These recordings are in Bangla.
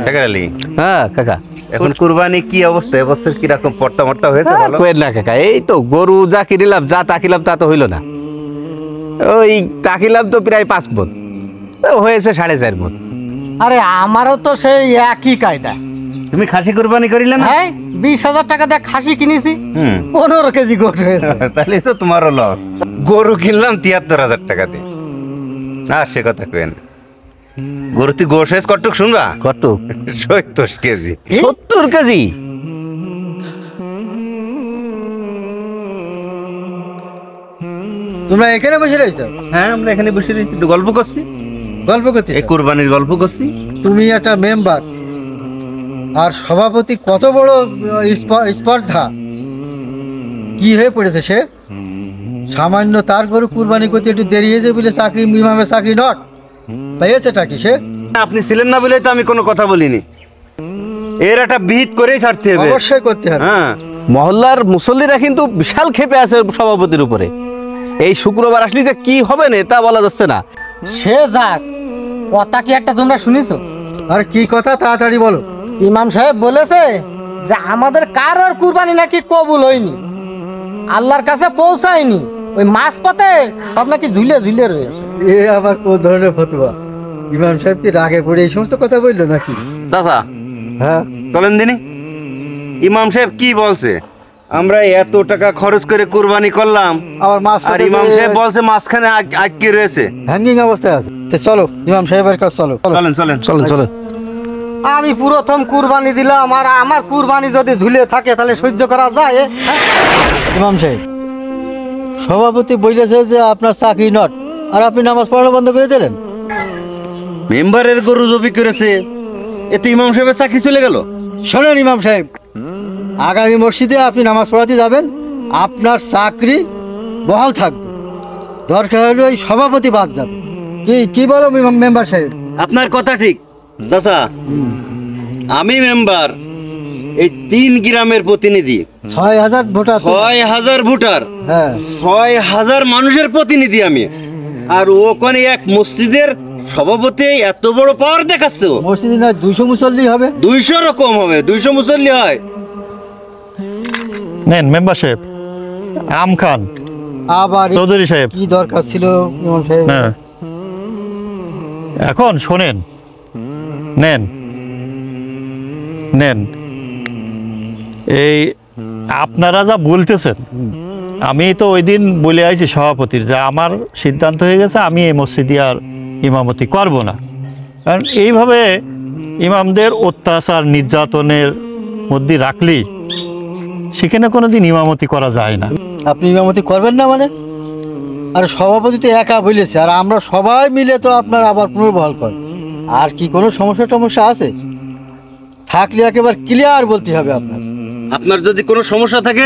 টাকার আলী, হ্যাঁ কাকা। এখন কুরবানি কি অবস্থা? এবছর কি রকম পড়তা মর্তা হয়েছে? ভালো কইেন না কাকা, এই তো গরু যা কিনিলাম, যা তাকিলাম তা তো হইল না। ওই তাকিলাম তো প্রায় 5 মণ, হয়েছে 4.5 মণ। আরে আমারও তো সেই একই কায়দা। তুমি খাসি কুরবানি করিলে না? হ্যাঁ, 20,000 টাকা দিয়ে খাসি কিনেছি, 15 কেজি গোট হয়েছে। তাহলে তো তোমারও লস। গরু কিনলাম 73,000 টাকা দিয়ে। সে কথা কেন, গরু তুই গোশ হয়েছে কটুক শুনবা? কত? 70 কেজি। 70 কেজি? তোমরা এখানে বসে রয়েছো? হ্যাঁ, আমরা এখানে বসে রয়েছি, একটু গল্প করছি। গল্প করছি। এই কুরবানির গল্প করছি। তুমি একটা মেম্বার আর সভাপতি, কত বড় স্পর্ধা কি হয়ে পড়েছে সে। সামান্য তার গরু কুরবানি করতে একটু দেরি হয়েছে বলে চাকরি, ইমামের চাকরি নট পেয়েছেটা কি সে? আপনি ছিলেন না বলে তো আমি কোনো কথা বলিনি। এর একটা বিহিত করেই ছাড়তে হবে। অবশ্যই করতে হবে। হ্যাঁ, মহল্লার মুসল্লিরা কিন্তু বিশাল ক্ষেপে আছে সভাপতির উপরে। এই শুক্রবার আসলে যে কি হবে না তা বলা যাচ্ছে না। সে যাক, কথা কি একটা তোমরা শুনেছো? আর কি কথা, তাড়াতাড়ি বলো। ইমাম সাহেব বলেছে যে আমাদের কারোর কুরবানি নাকি কবুল হয়নি, আল্লাহর কাছে পৌঁছায়নি। ওই মাছ পথে সব নাকি ঝুলে ঝুলে রয়েছে। এ আবার কোন ধরনের ফতোয়া? ইমাম সাহেব কি রাগে পড়ে এই সমস্ত কথা বললো নাকি? চাচা, হ্যাঁ, চলেন দিনই। ইমাম সাহেব কি বলছে? আমরা এত টাকা খরচ করে কুরবানি করলাম, আবার মাছ আর ইমাম সাহেব বলছে মাঝখানে আটকে রয়েছে। হ্যাঙ্গিং অবস্থায় আছে। তো চলো ইমাম সাহেবের কাছে চলো। চলেন চলেন চলেন চলেন। আমি প্রথম কুরবানি দিলাম, আর আমার কুরবানি যদি ঝুলে থাকে তাহলে সহ্য করা যায়? ইমাম সাহেব, সভাপতি বলেছে যে আপনার চাকরি নট, আর আপনি নামাজ পড়ানো বন্ধ করে দিলেন। মেম্বারের গরু জবি করেছে, এতে ইমাম সাহেবের চাকরি চলে গেল। শোনেন ইমাম সাহেব, আগামী মসজিদে আপনি নামাজ পড়াতে যাবেন, আপনার চাকরি বহাল থাকবে। দরকার হলে ওই সভাপতি বাদ যাবে। কি বলো মেম্বার সাহেব? আপনার কথা ঠিক চাচা। আমি মেম্বার, এই 3 গ্রামের প্রতিনিধি, 6,000 ভোটার। 6,000 ভোটার, হ্যাঁ, 6,000 মানুষের প্রতিনিধি আমি। আর ওখানে এক মসজিদের সভাপতি এত বড় পাওয়ার দেখাচ্ছে। মসজিদে না 200 মুসল্লি হবে। 200 কম হবে, 200 মুসল্লি হয়। নেন মেম্বার সাহেব, আম খান। আবার চৌধুরী সাহেব, কি দরকার ছিল ইমাম সাহেব? হ্যাঁ এখন শোনেন, নেন নেন। এই আপনারা যা বলতেছেন, আমি তো ওই দিন বলে আইছি সভাপতির যে আমার সিদ্ধান্ত হয়ে গেছে, আমি এই মসজিদে আর ইমামতি করব না। কারণ এইভাবে ইমামদের অত্যাচার নির্যাতনের মধ্যে রাখলি সেখানে কোনোদিন ইমামতি করা যায় না। আপনি ইমামতি করবেন না মানে? আর সভাপতি তো একা বলেছে, আর আমরা সবাই মিলে তো আপনার আবার পুনর্বহাল করেন। আর কি কোনো সমস্যা আছে? থাকলে একেবারে ক্লিয়ার বলতে হবে আপনার। আপনার যদি কোনো সমস্যা থাকে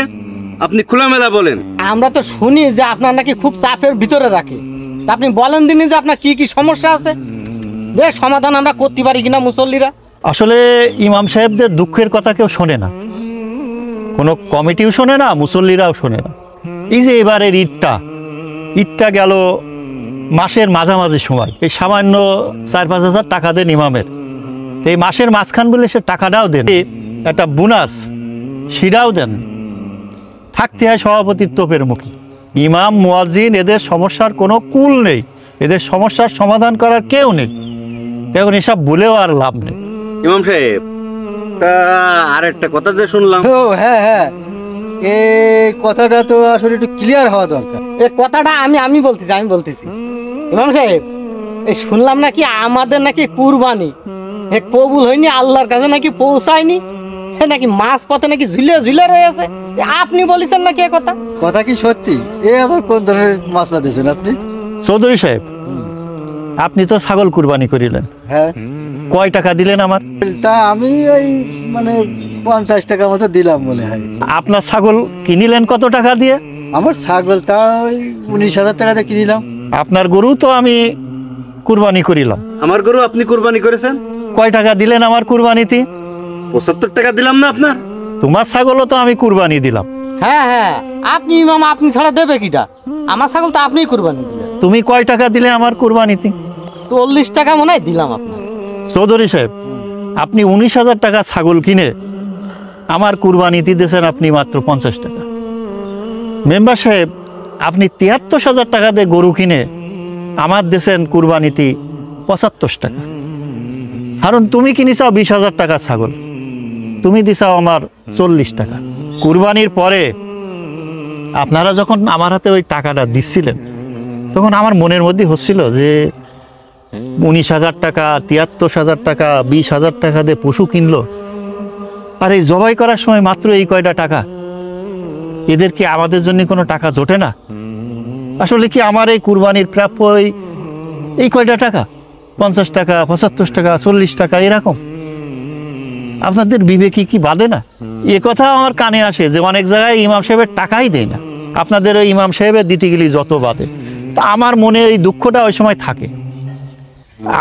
আপনি খোলামেলা বলেন। আমরা তো শুনি যে আপনার নাকি খুব চাপের ভিতরে রাখে। তা আপনি বলেন দিনই যে আপনার কি কি সমস্যা আছে, বেশ সমাধান আমরা করতে পারি কিনা মুসল্লিরা। আসলে ইমাম সাহেবদের দুঃখের কথা কেউ শোনে না, কোনো কমিটিও শোনে না, মুসল্লিরাও শোনে না। এই যে এবারের ঈদটা গেল মাসের মাঝামাঝি সময়, এই সামান্য 4-5 হাজার টাকা দেন ইমামের। তো এই মাসের মাঝখান বলে সে টাকাটাও দেন, একটা বোনাস সেটাও দেন। থাকতে হয় সভাপতির তোপের মুখে। ইমাম মুয়াজ্জিন এদের সমস্যার কোনো কুল নেই, এদের সমস্যার সমাধান করার কেউ নেই। এখন এসব বলেও আর লাভ নেই। ইমাম সাহেব, তা আর একটা কথা যে শুনলাম। ও হ্যাঁ, এই কথাটা তো আসলে একটু ক্লিয়ার হওয়া দরকার। এই কথাটা আমি বলতেছি ইমাম সাহেব, এই শুনলাম নাকি আমাদের নাকি কুরবানি কবুল হয়নি, আল্লাহর কাছে নাকি পৌঁছায়নি, নাকি মাছ পথে নাকি ঝুলে ঝুলে রয়েছে। আপনি বলেছেন নাকি এ কথা কি সত্যি? এ আবার কোন ধরনের মাসলা দিয়েছেন আপনি? চৌধুরী সাহেব, আপনি তো ছাগল কুরবানি করিলেন, হ্যাঁ। কয় টাকা দিলেন আমার? তা আমি ওই মানে 50 টাকা মতো দিলাম মনে হয়। আপনার ছাগল কিনিলেন কত টাকা দিয়ে? আমার ছাগলটা ওই 19,000 টাকা দিয়ে কিনিলাম। আপনার গরু তো আমি কুরবানি করিলাম। আমার গরু আপনি কুরবানি করেছেন? কয় টাকা দিলেন আমার কুরবানিতে? 75 টাকা দিলাম না আপনার? তোমার ছাগলও তো আমি কুরবানি দিলাম। হ্যাঁ, আপনি ইমাম, আপনি ছাড়া দেবে কিটা? আমার ছাগল তো আপনিই কুরবানি দিলেন। তুমি কয় টাকা দিলে আমার কুরবানিতে? 40 টাকা মনে হয় দিলাম আপনার। চৌধুরী সাহেব, আপনি 19,000 টাকা ছাগল কিনে আমার কুরবানিতে দিয়েছেন আপনি মাত্র 50 টাকা। মেম্বার সাহেব, আপনি 73,000 টাকা দিয়ে গরু কিনে আমার দেশেন কুরবানিতে 75 টাকা। কারণ তুমি কিনেছাও 20,000 টাকা ছাগল, তুমি দিছাও আমার 40 টাকা। কুরবানির পরে আপনারা যখন আমার হাতে ওই টাকাটা দিচ্ছিলেন, তখন আমার মনের মধ্যে হচ্ছিল যে 19,000 টাকা, 73,000 টাকা, 20,000 টাকা দিয়ে পশু কিনলো, আর এই জবাই করার সময় মাত্র এই কয়টা টাকা, এদের কি আমাদের জন্য কোনো টাকা জোটে না? আসলে কি আমার এই কুরবানির প্রাপ্য এই কয়টা টাকা? 50 টাকা, 75 টাকা, 40 টাকা, এরকম? আপনাদের বিবেকে কি বাদে না? এ কথা আমার কানে আসে যে অনেক জায়গায় ইমাম সাহেবের টাকাই দেয় না, আপনাদের ওই ইমাম সাহেবের দিতে গেলে যত বাদে। তা আমার মনে এই দুঃখটা ওই সময় থাকে।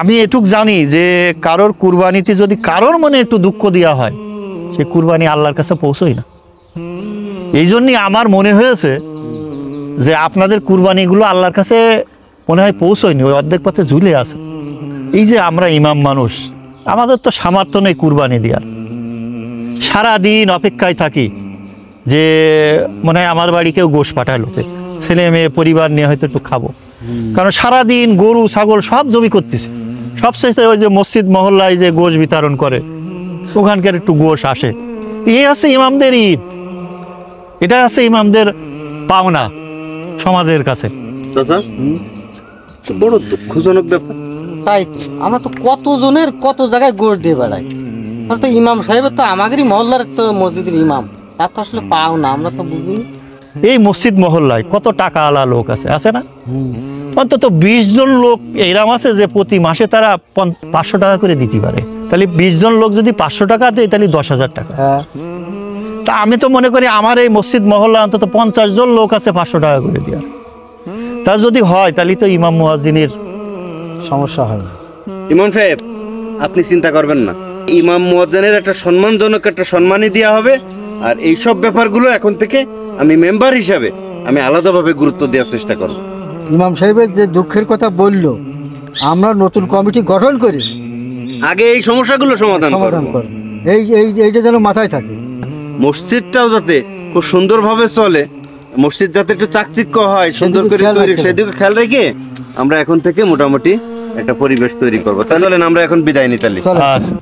আমি এটুক জানি যে কারোর কুরবানিতে যদি কারোর মনে একটু দুঃখ দেওয়া হয়, সে কুরবানি আল্লাহর কাছে পৌঁছই না। এই জন্যই আমার মনে হয়েছে যে আপনাদের কুরবানিগুলো আল্লাহর কাছে মনে হয় পৌঁছয়নি, ওই অর্ধেক পথে ঝুলে আছে। এই যে আমরা ইমাম মানুষ, আমাদের তো সামর্থ্য নেই কুরবানি দেওয়ার, সারাদিন অপেক্ষায় থাকি যে মনে হয় আমার বাড়ি কেউ গোশ পাঠালো, ছেলে মেয়ে পরিবার নিয়ে হয়তো একটু খাবো। কারণ সারাদিন গরু ছাগল সব জমি করতেছে, সবশেষে ওই যে মসজিদ মহল্লায় যে গোশ বিতরণ করে, ওখানকার একটু গোশ আসে। এই আছে ইমামদের ঈদ, এটা আছে ইমামদের পাওনা সমাজের কাছে। চাচা, বড় দুঃখজনক ব্যাপার। তাই তো, আমরা তো কতজনের কত জায়গায় গোশ দিয়ে বেড়াই, আর তো ইমাম সাহেবের তো আমাদেরই মহল্লার তো মসজিদের ইমাম, তার তো আসলে পাও না, আমরা তো বুঝিনি। এই মসজিদ মহল্লায় কত টাকা আলা লোক আছে না? অন্তত 20 জন লোক এরাম আছে যে প্রতি মাসে তারা 500 টাকা করে দিতে পারে। তাহলে 20 জন লোক যদি 500 টাকা দেয়, তাহলে 10,000 টাকা। তা আমি তো মনে করি আমার এই মসজিদ মহল্লা অন্তত 50 জন লোক আছে 500 টাকা করে দেওয়ার। তা যদি হয় তাহলে তো ইমাম মুয়াজ্জিনের সমস্যা হয় না। ইমাম সাহেব, আপনি চিন্তা করবেন না, ইমাম মুয়াজ্জিনের একটা সম্মানজনক একটা সম্মানই দেওয়া হবে। আর এই সব ব্যাপারগুলো এখন থেকে আমি মেম্বার হিসাবে আমি আলাদাভাবে গুরুত্ব দেওয়ার চেষ্টা করব। ইমাম সাহেবের যে দুঃখের কথা বললো, আমরা নতুন কমিটি গঠন করি, আগে এই সমস্যাগুলো সমাধান সমাধান করব। করি, এইটা যেন মাথায় থাকে। মসজিদটাও যাতে খুব সুন্দরভাবে চলে, মসজিদ যাতে একটু চাকচিক্য হয়, সুন্দর সেদিকে করে খেয়াল তৈরি, রাখতে হবে। সেদিকে খেয়াল রেখে আমরা এখন থেকে মোটামুটি একটা পরিবেশ তৈরি করবো। তাহলে আমরা এখন বিদায় নিতে চলো। আছে।